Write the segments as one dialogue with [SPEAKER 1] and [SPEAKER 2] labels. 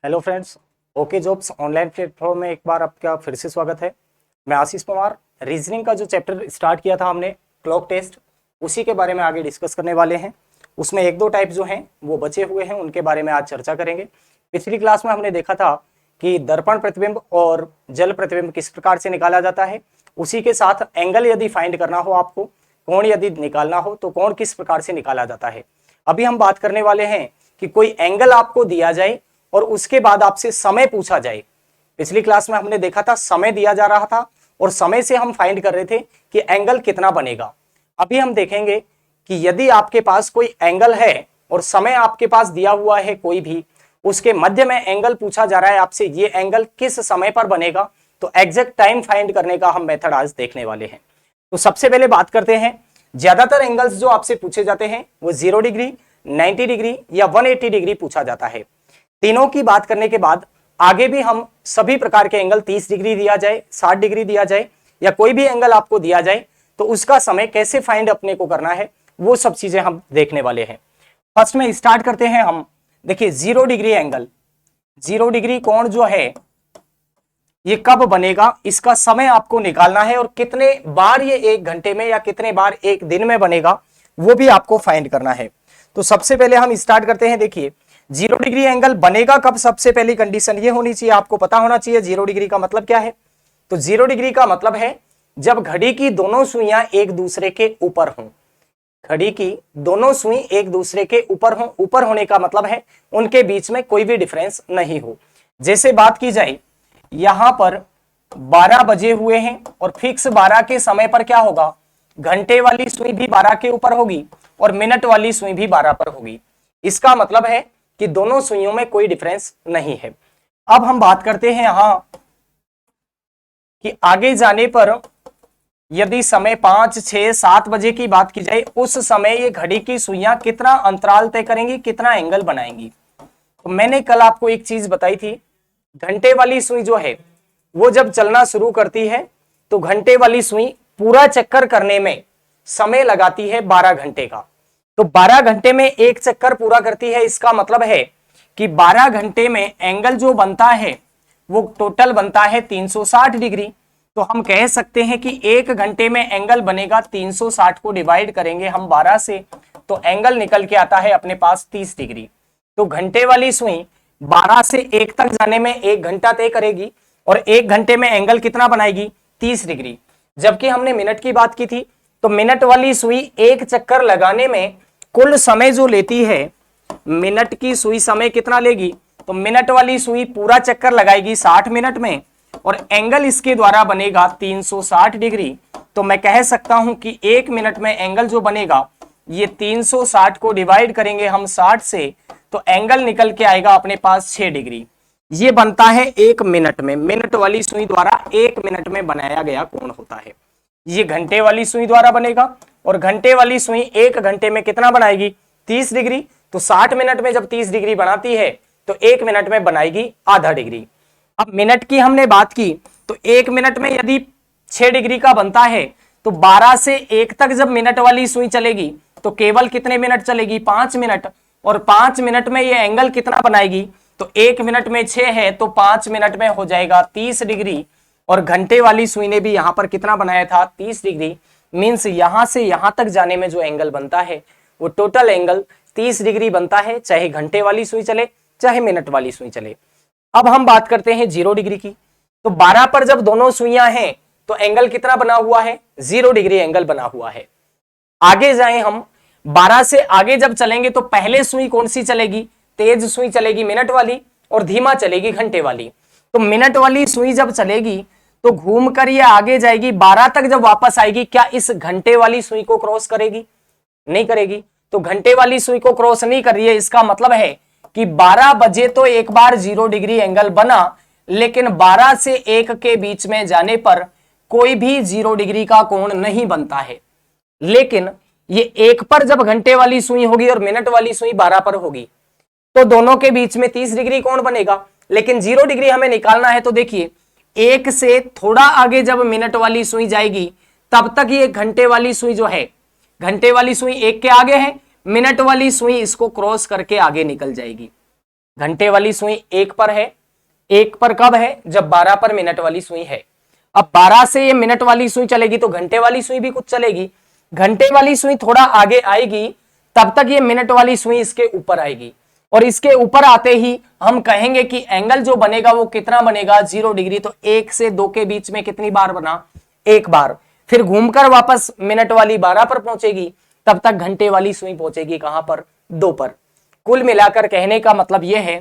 [SPEAKER 1] Hello friends, okay jobs online platform में एक बार आपका फिर से स्वागत है। मैं आशीष पवार। रीजनिंग का जो चैप्टर स्टार्ट किया था हमने क्लॉक टेस्ट, उसी के बारे में आगे डिस्कस करने वाले हैं। उसमें एक दो टाइप जो हैं वो बचे हुए हैं, उनके बारे में आज चर्चा करेंगे। पिछली क्लास में हमने देखा था कि दर्पण प्रतिबिंब और जल प्रतिबिंब किस प्रकार से निकाला जाता है। उसी के साथ एंगल यदि फाइंड करना हो आपको, कोण यदि निकालना हो तो कोण किस प्रकार से निकाला जाता है। अभी हम बात करने वाले हैं कि कोई एंगल आपको दिया जाए और उसके बाद आपसे समय पूछा जाए। पिछली क्लास में हमने देखा था समय दिया जा रहा था और समय से हम फाइंड कर रहे थे कि एंगल कितना बनेगा। अभी हम देखेंगे कि यदि आपके पास कोई एंगल है और समय आपके पास दिया हुआ है कोई भी, उसके मध्य में एंगल पूछा जा रहा है आपसे, ये एंगल किस समय पर बनेगा, तो एग्जैक्ट टाइम फाइंड करने का हम मेथड आज देखने वाले हैं। तो सबसे पहले बात करते हैं, ज्यादातर एंगल्स जो आपसे पूछे जाते हैं वो 0 डिग्री, 90 डिग्री या 180 डिग्री पूछा जाता है। तीनों की बात करने के बाद आगे भी हम सभी प्रकार के एंगल 30 डिग्री दिया जाए, 60 डिग्री दिया जाए या कोई भी एंगल आपको दिया जाए तो उसका समय कैसे फाइंड अपने को करना है, वो सब चीजें हम देखने वाले हैं। फर्स्ट में स्टार्ट करते हैं हम। देखिए 0 डिग्री एंगल, 0 डिग्री कोण जो है ये कब बनेगा, इसका समय आपको निकालना है और कितने बार ये एक घंटे में या कितने बार एक दिन में बनेगा वो भी आपको फाइंड करना है। तो सबसे पहले हम स्टार्ट करते हैं। देखिए 0 डिग्री एंगल बनेगा कब, सबसे पहली कंडीशन ये होनी चाहिए, आपको पता होना चाहिए 0 डिग्री का मतलब क्या है। तो 0 डिग्री का मतलब है जब घड़ी की दोनों सुइयां एक दूसरे के ऊपर हों। घड़ी की दोनों सुई एक दूसरे के ऊपर हों, ऊपर होने का मतलब है उनके बीच में कोई भी डिफरेंस नहीं हो। जैसे बात की जाए, यहां पर 12 बजे हुए हैं और फिक्स 12 के समय पर क्या होगा, घंटे वाली सुई भी 12 के ऊपर होगी और मिनट वाली सुई भी 12 पर होगी। इसका मतलब है कि दोनों सुइयों में कोई डिफरेंस नहीं है। अब हम बात करते हैं यहां कि आगे जाने पर यदि समय 5, 6, 7 बजे की बात की जाए, उस समय ये घड़ी की सुइयां कितना अंतराल तय करेंगी, कितना एंगल बनाएंगी। तो मैंने कल आपको एक चीज बताई थी, घंटे वाली सुई जो है वो जब चलना शुरू करती है तो घंटे वाली सुई पूरा चक्कर करने में समय लगाती है 12 घंटे का। तो 12 घंटे में एक चक्कर पूरा करती है, इसका मतलब है कि 12 घंटे में एंगल जो बनता है वो टोटल बनता है 360 डिग्री। तो हम कह सकते हैं कि एक घंटे में एंगल बनेगा, 360 को डिवाइड करेंगे हम 12 से तो एंगल निकल के आता है अपने पास 30 डिग्री। तो घंटे वाली सुई 12 से 1 तक जाने में 1 घंटा तय करेगी और 1 घंटे में एंगल कितना बनाएगी, 30 डिग्री। जबकि हमने मिनट की बात की थी तो मिनट वाली सुई एक चक्कर लगाने में कुल समय जो लेती है, मिनट की सुई समय कितना लेगी, तो मिनट वाली सुई पूरा चक्कर लगाएगी 60 मिनट में और एंगल इसके द्वारा बनेगा 360 डिग्री। तो मैं कह सकता हूं कि 1 मिनट में एंगल जो बनेगा ये 360 को डिवाइड करेंगे हम 60 से तो एंगल निकल के आएगा अपने पास 6 डिग्री। ये बनता है 1 मिनट में, मिनट वाली सुई द्वारा 1 मिनट में बनाया गया कोण होता है। ये घंटे वाली सुई द्वारा बनेगा और घंटे वाली सुई 1 घंटे में कितना बनाएगी, 30 डिग्री। तो 60 मिनट में जब 30 डिग्री बनाती है तो 1 मिनट में बनाएगी आधा डिग्री। अब मिनट की हमने बात की तो 1 मिनट में यदि 6 डिग्री का बनता है तो 12 से 1 तक जब मिनट वाली सुई चलेगी तो केवल कितने मिनट चलेगी, 5 मिनट। और 5 मिनट में ये एंगल कितना बनाएगी, तो 1 मिनट में 6 है तो 5 मिनट में हो जाएगा 30 डिग्री। और घंटे वाली सुई ने भी यहां पर कितना बनाया था, 30 डिग्री। मींस यहां से यहां तक जाने में जो एंगल बनता है वो टोटल एंगल 30 डिग्री बनता है, चाहे घंटे वाली सुई चले चाहे मिनट वाली सुई चले। अब हम बात करते हैं 0 डिग्री की। तो 12 पर जब दोनों सुइयां हैं तो एंगल कितना बना हुआ है, 0 डिग्री एंगल बना हुआ है। आगे जाएं हम, 12 से आगे जब चलेंगे तो पहले सुई कौन सी चलेगी, तेज सुई चलेगी मिनट वाली और धीमा चलेगी घंटे वाली। तो मिनट वाली सुई जब चलेगी तो घूमकर ये आगे जाएगी, 12 तक जब वापस आएगी क्या इस घंटे वाली सुई को क्रॉस करेगी, नहीं करेगी। तो घंटे वाली सुई को क्रॉस नहीं कर रही है, इसका मतलब है कि 12 बजे तो एक बार 0 डिग्री एंगल बना, लेकिन 12 से 1 के बीच में जाने पर कोई भी 0 डिग्री का कोण नहीं बनता है। लेकिन ये 1 पर जब घंटे वाली सुई होगी और मिनट वाली सुई 12 पर होगी तो दोनों के बीच में 30 डिग्री कोण बनेगा। लेकिन 0 डिग्री हमें निकालना है तो देखिए 1 से थोड़ा आगे जब मिनट वाली सुई जाएगी तब तक ये घंटे वाली सुई जो है, घंटे वाली सुई 1 के आगे है, मिनट वाली सुई इसको क्रॉस करके आगे निकल जाएगी। घंटे वाली सुई 1 पर है। 1 पर कब है? जब 12 पर मिनट वाली सुई है। अब 12 से ये मिनट वाली सुई चलेगी तो घंटे वाली सुई भी कुछ चलेगी। घंटे वाली सुई थोड़ा आगे आएगी, तब तक ये मिनट वाली सुई इसके ऊपर आएगी, और इसके ऊपर आते ही हम कहेंगे कि एंगल जो बनेगा वो कितना बनेगा? 0 डिग्री। तो 1 से 2 के बीच में कितनी बार बना? 1 बार। फिर घूमकर वापस मिनट वाली 12 पर पहुंचेगी, तब तक घंटे वाली सुई पहुंचेगी कहां पर? 2 पर। कुल मिलाकर कहने का मतलब यह है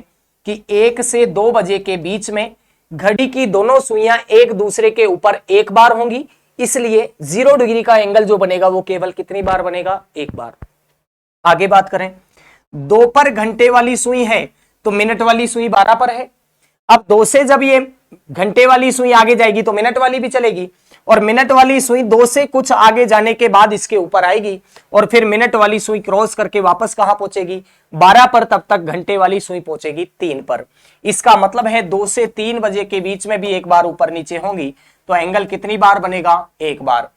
[SPEAKER 1] कि 1 से 2 बजे के बीच में घड़ी की दोनों सुइयां एक दूसरे के ऊपर 1 बार होंगी, इसलिए 0 डिग्री का एंगल जो बनेगा वो केवल कितनी बार बनेगा? 1 बार। आगे बात करें, 2 पर घंटे वाली सुई है तो मिनट वाली सुई 12 पर है। अब 2 से जब ये घंटे वाली सुई आगे जाएगी तो मिनट वाली भी चलेगी, और मिनट वाली सुई 2 से कुछ आगे जाने के बाद इसके ऊपर आएगी, और फिर मिनट वाली सुई क्रॉस करके वापस कहां पहुंचेगी? 12 पर। तब तक घंटे वाली सुई पहुंचेगी 3 पर। इसका मतलब है 2 से 3 बजे के बीच में भी 1 बार ऊपर नीचे होंगी, तो एंगल कितनी बार बनेगा? 1 बार।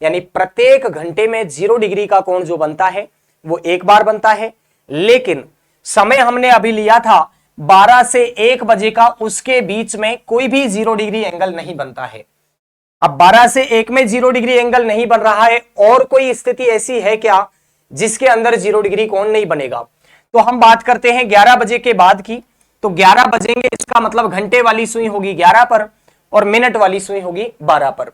[SPEAKER 1] यानी प्रत्येक घंटे में 0 डिग्री का कोण जो बनता है वो 1 बार बनता है। लेकिन समय हमने अभी लिया था 12 से 1 बजे का, उसके बीच में कोई भी 0 डिग्री एंगल नहीं बनता है। अब 12 से 1 में 0 डिग्री एंगल नहीं बन रहा है, और कोई स्थिति ऐसी है क्या जिसके अंदर 0 डिग्री कोण नहीं बनेगा? तो हम बात करते हैं 11 बजे के बाद की। तो 11 बजेंगे, इसका मतलब घंटे वाली सुई होगी 11 पर और मिनट वाली सुई होगी 12 पर।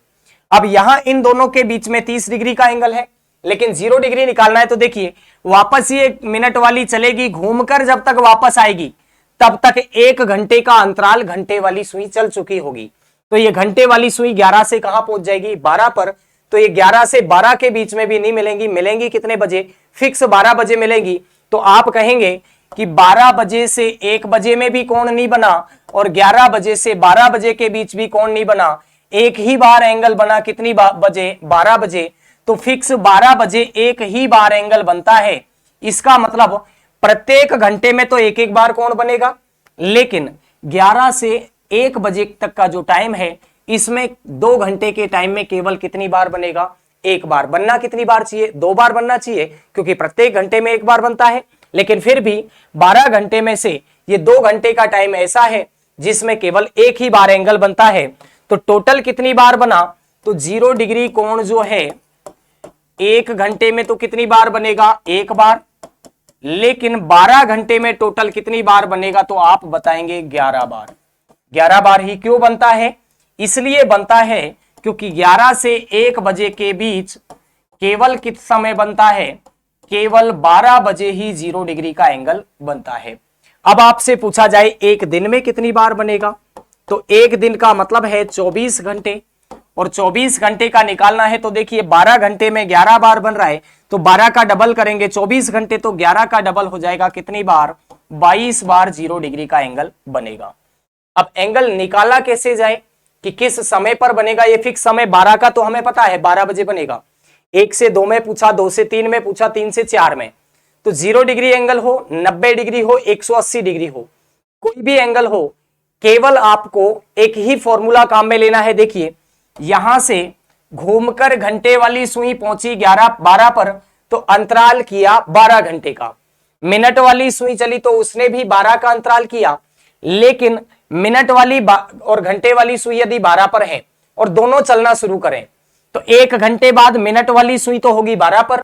[SPEAKER 1] अब यहां इन दोनों के बीच में 30 डिग्री का एंगल है, लेकिन 0 डिग्री निकालना है तो देखिए वापस ये मिनट वाली चलेगी, घूमकर जब तक वापस आएगी तब तक 1 घंटे का अंतराल घंटे वाली सुई चल चुकी होगी। तो ये घंटे वाली सुई 11 से कहां पहुंच जाएगी? 12 पर। तो ये 11 से 12 के बीच में भी नहीं मिलेंगी। मिलेंगी कितने बजे? फिक्स 12 बजे मिलेंगी। तो आप कहेंगे कि 12 बजे से 1 बजे में भी कोण नहीं बना, और 11 बजे से 12 बजे के बीच भी कोण नहीं बना, एक ही बार एंगल बना। कितनी बजे? 12 बजे। तो फिक्स 12 बजे एक ही बार एंगल बनता है। इसका मतलब प्रत्येक घंटे में तो एक एक बार कोण बनेगा, लेकिन 11 से 1 बजे तक का जो टाइम है इसमें 2 घंटे के टाइम में केवल कितनी बार बनेगा? 1 बार। बनना कितनी बार चाहिए? 2 बार बनना चाहिए, क्योंकि प्रत्येक घंटे में 1 बार बनता है। लेकिन फिर भी 12 घंटे में से ये 2 घंटे का टाइम ऐसा है जिसमें केवल एक ही बार एंगल बनता है। तो टोटल कितनी बार बना? तो 0 डिग्री कोण जो है 1 घंटे में तो कितनी बार बनेगा? 1 बार। लेकिन 12 घंटे में टोटल कितनी बार बनेगा? तो आप बताएंगे 11 बार। 11 बार ही क्यों बनता है? इसलिए बनता है क्योंकि 11 से 1 बजे के बीच केवल कितना समय बनता है? केवल 12 बजे ही 0 डिग्री का एंगल बनता है। अब आपसे पूछा जाए एक दिन में कितनी बार बनेगा? तो एक दिन का मतलब है 24 घंटे, और 24 घंटे का निकालना है तो देखिए 12 घंटे में 11 बार बन रहा है, तो 12 का डबल करेंगे 24 घंटे, तो 11 का डबल हो जाएगा कितनी बार? 22 बार 0 डिग्री का एंगल बनेगा। अब एंगल निकाला कैसे जाए कि किस समय पर बनेगा? ये फिक्स समय 12 का तो हमें पता है 12 बजे बनेगा। 1 से 2 में पूछा, 2 से 3 में पूछा, 3 से 4 में। तो 0 डिग्री एंगल हो, 90 डिग्री हो, 180 डिग्री हो, कोई भी एंगल हो, केवल आपको एक ही फॉर्मूला काम में लेना है। देखिए यहां से घूमकर घंटे वाली सुई पहुंची 12 पर, तो अंतराल किया 12 घंटे का। मिनट वाली सुई चली तो उसने भी 12 का अंतराल किया, लेकिन मिनट वाली और घंटे वाली सुई यदि 12 पर है और दोनों चलना शुरू करें तो 1 घंटे बाद मिनट वाली सुई तो होगी 12 पर,